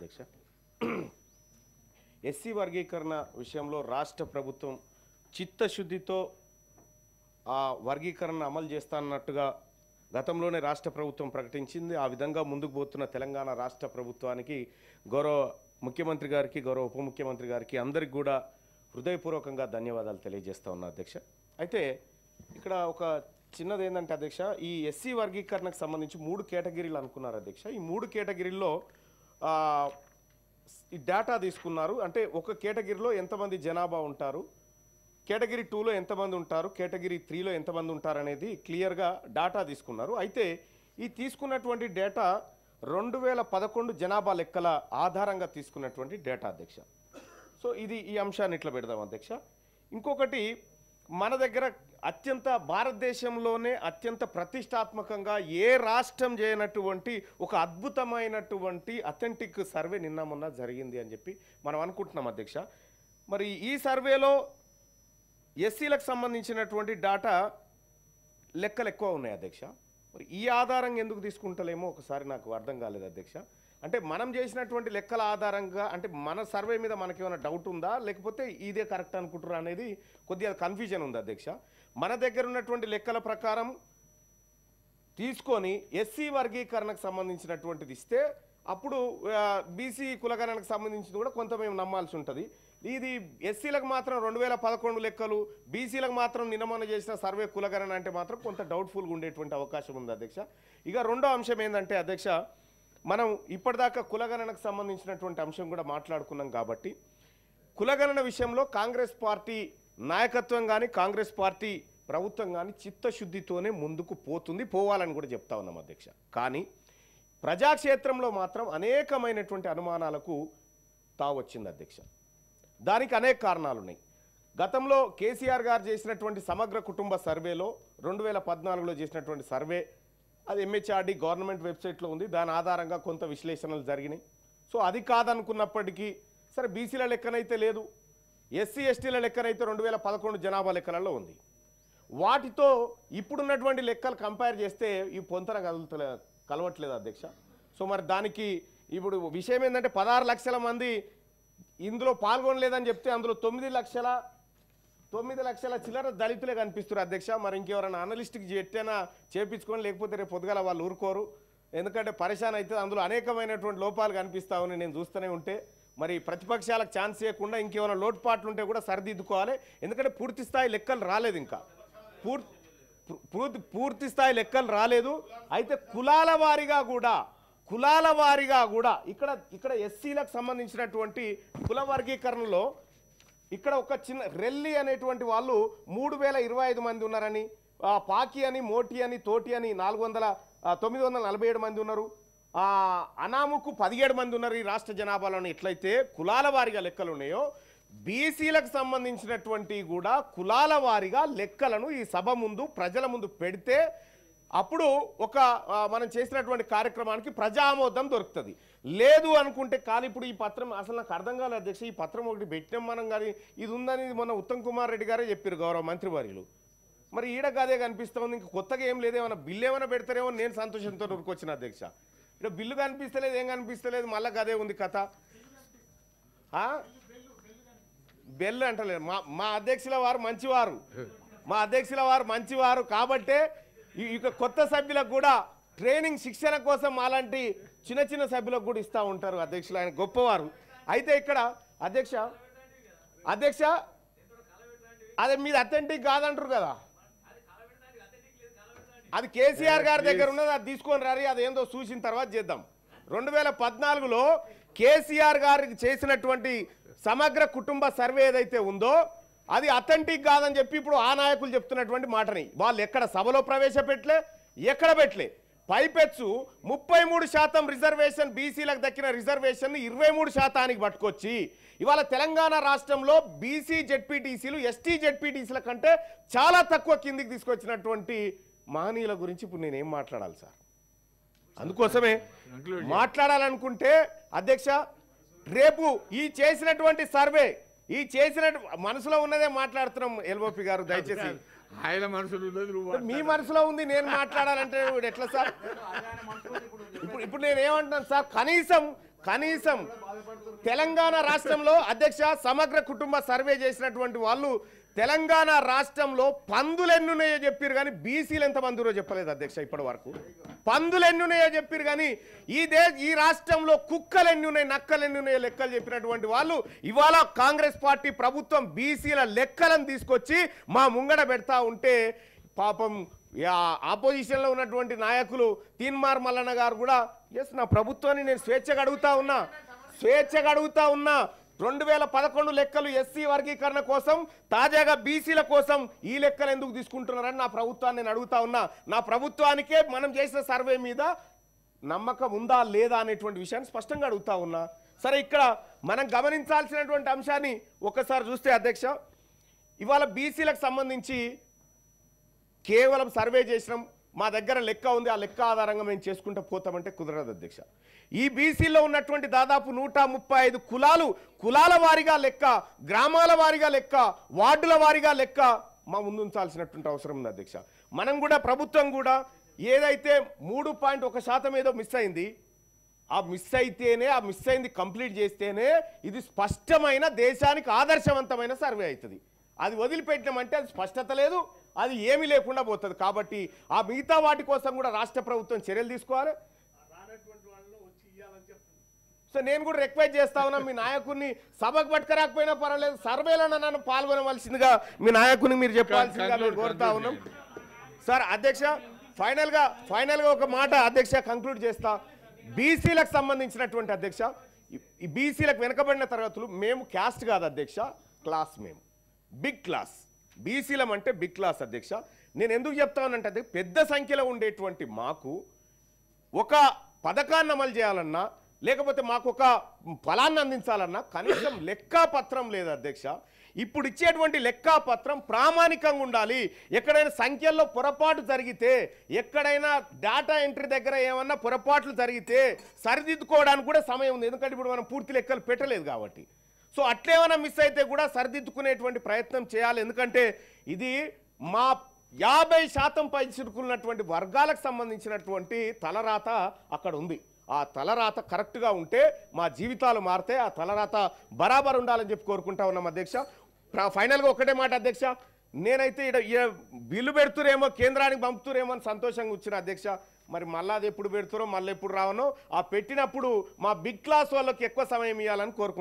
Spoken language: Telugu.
అధ్యక్ష. ఎస్సీ వర్గీకరణ విషయంలో రాష్ట్ర ప్రభుత్వం చిత్తశుద్ధితో ఆ వర్గీకరణ అమలు చేస్తానన్నట్టుగా గతంలోనే రాష్ట్ర ప్రభుత్వం ప్రకటించింది. ఆ విధంగా ముందుకు పోతున్న తెలంగాణ రాష్ట్ర ప్రభుత్వానికి, గౌరవ ముఖ్యమంత్రి గారికి, గౌరవ ఉప ముఖ్యమంత్రి గారికి అందరికి కూడా హృదయపూర్వకంగా ధన్యవాదాలు తెలియజేస్తా ఉన్నా అధ్యక్ష. అయితే ఇక్కడ ఒక చిన్నది ఏంటంటే అధ్యక్ష, ఈ ఎస్సీ వర్గీకరణకు సంబంధించి 3 కేటగిరీలు అనుకున్నారు అధ్యక్ష. ఈ 3 కేటగిరీల్లో ఈ డేటా తీసుకున్నారు. అంటే ఒక కేటగిరీలో ఎంతమంది జనాభా ఉంటారు, కేటగిరీ 2లో ఎంతమంది ఉంటారు, కేటగిరీ 3లో ఎంతమంది ఉంటారు అనేది క్లియర్గా డేటా తీసుకున్నారు. అయితే ఈ తీసుకున్నటువంటి డేటా 2011 జనాభా లెక్కల ఆధారంగా తీసుకున్నటువంటి డేటా అధ్యక్ష. సో ఈ అంశాన్ని ఇట్లా పెడదాం అధ్యక్ష. ఇంకొకటి, మన దగ్గర భారతదేశంలోనే అత్యంత ప్రతిష్టాత్మకంగా ఏ రాష్ట్రం చేయనటువంటి ఒక అద్భుతమైనటువంటి అథెంటిక్ సర్వే నిన్న మొన్న జరిగింది అని చెప్పి మనం అనుకుంటున్నాం అధ్యక్ష. మరి ఈ సర్వేలో ఎస్సీలకు సంబంధించినటువంటి డాటా లెక్కలు ఎక్కువ ఉన్నాయి అధ్యక్ష. మరి ఈ ఆధారంగా ఎందుకు తీసుకుంటలేమో ఒకసారి నాకు అర్థం కాలేదు అధ్యక్ష. అంటే మనం చేసినటువంటి లెక్కల ఆధారంగా, అంటే మన సర్వే మీద మనకేమైనా డౌట్ ఉందా, లేకపోతే ఇదే కరెక్ట్ అనుకుంటారా అనేది కొద్దిగా కన్ఫ్యూజన్ ఉంది అధ్యక్ష. మన దగ్గర ఉన్నటువంటి లెక్కల ప్రకారం తీసుకొని ఎస్సీ వర్గీకరణకు సంబంధించినటువంటిది ఇస్తే అప్పుడు బీసీ కులగణనకు సంబంధించింది కూడా కొంత మేము నమ్మాల్సి ఉంటుంది. ఇది ఎస్సీలకు మాత్రం 2011 లెక్కలు, బీసీలకు మాత్రం నిన్న చేసిన సర్వే కులగణన అంటే మాత్రం కొంత డౌట్ఫుల్గా ఉండేటువంటి అవకాశం ఉంది అధ్యక్ష. ఇక రెండో అంశం ఏంటంటే అధ్యక్ష, మనం ఇప్పటిదాకా కులగణనకు సంబంధించినటువంటి అంశం కూడా మాట్లాడుకున్నాం కాబట్టి, కులగణన విషయంలో కాంగ్రెస్ పార్టీ నాయకత్వం కానీ, కాంగ్రెస్ పార్టీ ప్రభుత్వం కానీ చిత్తశుద్ధితోనే ముందుకు పోవాలని కూడా చెప్తా ఉన్నాం అధ్యక్ష. కానీ ప్రజాక్షేత్రంలో మాత్రం అనేకమైనటువంటి అనుమానాలకు తావొచ్చింది అధ్యక్ష. దానికి అనేక కారణాలు ఉన్నాయి. గతంలో కేసీఆర్ గారు చేసినటువంటి సమగ్ర కుటుంబ సర్వేలో 2014లో చేసినటువంటి సర్వే, అది ఎంహెచ్ఆర్డి గవర్నమెంట్ వెబ్సైట్లో ఉంది. దాని ఆధారంగా కొంత విశ్లేషణలు జరిగినాయి. సో అది కాదనుకున్నప్పటికీ సరే, బీసీల లెక్కనైతే లేదు, ఎస్సీ ఎస్టీల లెక్కనైతే 2011 జనాభా లెక్కలలో ఉంది. వాటితో ఇప్పుడున్నటువంటి లెక్కలు కంపేర్ చేస్తే ఈ పొంతన కలవట్లేదు అధ్యక్ష. సో మరి దానికి ఇప్పుడు విషయం ఏంటంటే 16 లక్షల మంది ఇందులో పాల్గొనలేదని చెప్తే అందులో 9 లక్షల చిల్లర దళితులే కనిపిస్తారు అధ్యక్ష. మరి ఇంకెవరైనా అనలిస్ట్కి ఎట్టైనా చేపించుకొని, లేకపోతే రేపు పొద్దుగాల వాళ్ళు ఊరుకోరు. ఎందుకంటే పరిశాన్ అయితే అందులో అనేకమైనటువంటి లోపాలు కనిపిస్తా ఉన్నాయి నేను చూస్తూనే ఉంటే. మరి ప్రతిపక్షాలకు ఛాన్స్ ఇవ్వకుండా ఇంకేమైనా లోటుపాట్లు ఉంటే కూడా సరిదిద్దుకోవాలి. ఎందుకంటే పూర్తి స్థాయి లెక్కలు రాలేదు, ఇంకా పూర్తి స్థాయి లెక్కలు రాలేదు. అయితే కులాల వారీగా కూడా ఇక్కడ ఎస్సీలకు సంబంధించినటువంటి కుల వర్గీకరణలో ఇక్కడ ఒక చిన్న రెల్లి అనేటువంటి వాళ్ళు 3025 మంది ఉన్నారని, పాకి అని, మోటి అని, తోటి అని 947 మంది ఉన్నారు, అనాముకు 17 మంది ఉన్నారు ఈ రాష్ట్ర జనాభాలోని. ఎట్లయితే కులాల వారీగా లెక్కలు ఉన్నాయో, బీసీలకు సంబంధించినటువంటి కూడా కులాల వారీగా లెక్కలను ఈ సభ ముందు, ప్రజల ముందు పెడితే అప్పుడు మనం చేసినటువంటి కార్యక్రమానికి ప్రజా ఆమోదం దొరుకుతుంది. లేదు అనుకుంటే కానీ ఇప్పుడు ఈ పత్రం అసలు నాకు అర్థం కాలేదు అధ్యక్ష. ఈ పత్రం ఒకటి పెట్టినాం మనం, కానీ ఇది ఉందని మొన్న ఉత్తమ్ కుమార్ రెడ్డి గారే చెప్పారు, గౌరవ మంత్రివర్యులు. మరి ఈడ గదే కనిపిస్తుంది, ఇంక కొత్తగా ఏం లేదు. ఏమైనా బిల్లు ఏమైనా పెడతారేమో నేను సంతోషంతో ఊరుకొచ్చిన అధ్యక్ష. ఇక్కడ బిల్లు కనిపిస్తలేదు, ఏం కనిపిస్తలేదు, మళ్ళీ గదే ఉంది కథ. బెల్ అంటలేదు. మా అధ్యక్షుల వారు మంచివారు కాబట్టే ఇక కొత్త సభ్యులకు కూడా ట్రైనింగ్, శిక్షణ కోసం అలాంటి చిన్న సభ్యులకు కూడా ఇస్తూ ఉంటారు అధ్యక్షులు. ఆయన గొప్పవారు. అయితే ఇక్కడ అధ్యక్ష అదే మీరు అథెంటిక్ కాదంటారు కదా, అది కేసీఆర్ గారి దగ్గర ఉన్నది, అది తీసుకొని రారి, అదేందో చూసిన తర్వాత చేద్దాం. 2014లో కేసీఆర్ గారికి చేసినటువంటి సమగ్ర కుటుంబ సర్వే ఏదైతే ఉందో అది అథెంటిక్ కాదని చెప్పి ఇప్పుడు ఆ నాయకులు చెప్తున్నటువంటి మాటని వాళ్ళు ఎక్కడ సభలో ప్రవేశపెట్టలే, ఎక్కడ పెట్టలే. పైపెచ్చు 33% రిజర్వేషన్, బీసీలకు దక్కిన రిజర్వేషన్ 23% పట్టుకొచ్చి ఇవాళ తెలంగాణ రాష్ట్రంలో బీసీ జెడ్పీటీసీలు, ఎస్టీ జెడ్పీటీసీల కంటే చాలా తక్కువ కిందికి తీసుకొచ్చినటువంటి మహనీయుల గురించి ఇప్పుడు నేనేం మాట్లాడాలి సార్? అందుకోసమే మాట్లాడాలనుకుంటే అధ్యక్ష, రేపు ఈ చేసినటువంటి సర్వే, ఈ మనసులో ఉన్నదే మాట్లాడుతున్నాం. ఎల్ఓపి గారు దయచేసి ఆయన మనసులో మీ మనసులో ఉంది, నేను మాట్లాడాలంటే ఎట్లా సార్? ఇప్పుడు నేను ఏమంటున్నాను సార్, కనీసం తెలంగాణ రాష్ట్రంలో అధ్యక్ష సమగ్ర కుటుంబ సర్వే చేసినటువంటి వాళ్ళు తెలంగాణ రాష్ట్రంలో పందులు ఎన్నున్నాయో చెప్పారు కానీ బీసీలు ఎంతమంది ఉన్నారో చెప్పలేదు అధ్యక్ష ఇప్పటి వరకు. పందులు ఎన్నున్నాయో చెప్పారు కానీ ఈ రాష్ట్రంలో కుక్కలు ఎన్ని ఉన్నాయి, నక్కలు ఎన్ని ఉన్నాయో లెక్కలు చెప్పినటువంటి వాళ్ళు ఇవాళ కాంగ్రెస్ పార్టీ ప్రభుత్వం బీసీల లెక్కలను తీసుకొచ్చి మా ముంగడ పెడతా ఉంటే పాపం ఆపోజిషన్లో ఉన్నటువంటి నాయకులు తీన్మార్ మల్లన్న గారు కూడా ఎస్ నా ప్రభుత్వాన్ని నేను స్వేచ్ఛగా అడుగుతా ఉన్నా 2011 లెక్కలు ఎస్సీ వర్గీకరణ కోసం తాజాగా బీసీల కోసం ఈ లెక్కలు ఎందుకు తీసుకుంటున్నారని నా ప్రభుత్వాన్ని నేను అడుగుతా ఉన్నా. నా ప్రభుత్వానికే మనం చేసిన సర్వే మీద నమ్మకం ఉందా లేదా అనేటువంటి విషయాన్ని స్పష్టంగా అడుగుతా ఉన్నా. సరే, ఇక్కడ మనం గమనించాల్సినటువంటి అంశాన్ని ఒకసారి చూస్తే అధ్యక్ష, ఇవాళ బీసీలకు సంబంధించి కేవలం సర్వే చేసినాం, మా దగ్గర లెక్క ఉంది, ఆ లెక్క ఆధారంగా మేము చేసుకుంటూ పోతామంటే కుదరదు అధ్యక్ష. ఈ బీసీలో ఉన్నటువంటి దాదాపు 135 కులాల వారీగా లెక్క, గ్రామాల వారీగా లెక్క, వార్డుల వారీగా లెక్క మా ముందుంచాల్సినటువంటి అవసరం ఉంది అధ్యక్ష. మనం కూడా ప్రభుత్వం కూడా ఏదైతే 3.1% ఏదో మిస్ అయింది, ఆ మిస్ అయింది కంప్లీట్ చేస్తేనే ఇది స్పష్టమైన దేశానికి ఆదర్శవంతమైన సర్వే అవుతుంది. అది వదిలిపెట్టినామంటే అది స్పష్టత లేదు, అది ఏమీ లేకుండా పోతుంది. కాబట్టి ఆ మిగతా వాటి కోసం కూడా రాష్ట్ర ప్రభుత్వం చర్యలు తీసుకోవాలి. సో నేను కూడా రిక్వెస్ట్ చేస్తా ఉన్నా, మీ నాయకుడిని సభకు పట్టుకరాకపోయినా పర్వాలేదు, సర్వేలో నన్ను పాల్గొనవలసిందిగా మీ నాయకుడిని మీరు చెప్పాల్సిందిగా మేము కోరుతా ఉన్నాం. సార్ అధ్యక్ష, ఫైనల్గా ఒక మాట అధ్యక్ష కంక్లూడ్ చేస్తా. బీసీలకు సంబంధించినటువంటి అధ్యక్ష, ఈ బీసీలకు వెనకబడిన తరగతులు మేము క్యాస్ట్ కాదు అధ్యక్ష, క్లాస్. మేము బిగ్ క్లాస్, బీసీలం అంటే బిగ్ క్లాస్ అధ్యక్ష. నేను ఎందుకు చెప్తానంటే పెద్ద సంఖ్యలో ఉండేటువంటి మాకు ఒక పథకాన్ని అమలు చేయాలన్నా, లేకపోతే మాకు ఒక ఫలాన్ని అందించాలన్నా కనీసం లెక్కాపత్రం లేదు అధ్యక్ష. ఇప్పుడు ఇచ్చేటువంటి లెక్కాపత్రం ప్రామాణికంగా ఉండాలి. ఎక్కడైనా సంఖ్యల్లో పొరపాటు జరిగితే, ఎక్కడైనా డేటా ఎంట్రీ దగ్గర ఏమన్నా పొరపాట్లు జరిగితే సరిదిద్దుకోవడానికి కూడా సమయం ఉంది. ఎందుకంటే ఇప్పుడు మనం పూర్తి లెక్కలు పెట్టలేదు కాబట్టి. సో అట్లేమైనా మిస్ అయితే కూడా సరిదిద్దుకునేటువంటి ప్రయత్నం చేయాలి. ఎందుకంటే ఇది మా 50% పై చిరుకున్నటువంటి వర్గాలకు సంబంధించినటువంటి తలరాత అక్కడ ఉంది. ఆ తలరాత కరెక్ట్గా ఉంటే మా జీవితాలు మారితే ఆ తలరాత బరాబర్ ఉండాలని చెప్పి కోరుకుంటా ఉన్నాం అధ్యక్ష. ఫైనల్గా ఒకటే మాట అధ్యక్ష, నేనైతే బిల్లు పెడుతురేమో, కేంద్రానికి పంపుతురేమో అని సంతోషంగా వచ్చిన అధ్యక్ష. మరి మళ్ళీ అది ఎప్పుడు పెడుతురో, మళ్ళీ ఎప్పుడు రావనో, ఆ పెట్టినప్పుడు మా బిగ్ క్లాస్ వాళ్ళకి ఎక్కువ సమయం ఇవ్వాలని కోరుకుంటున్నాను.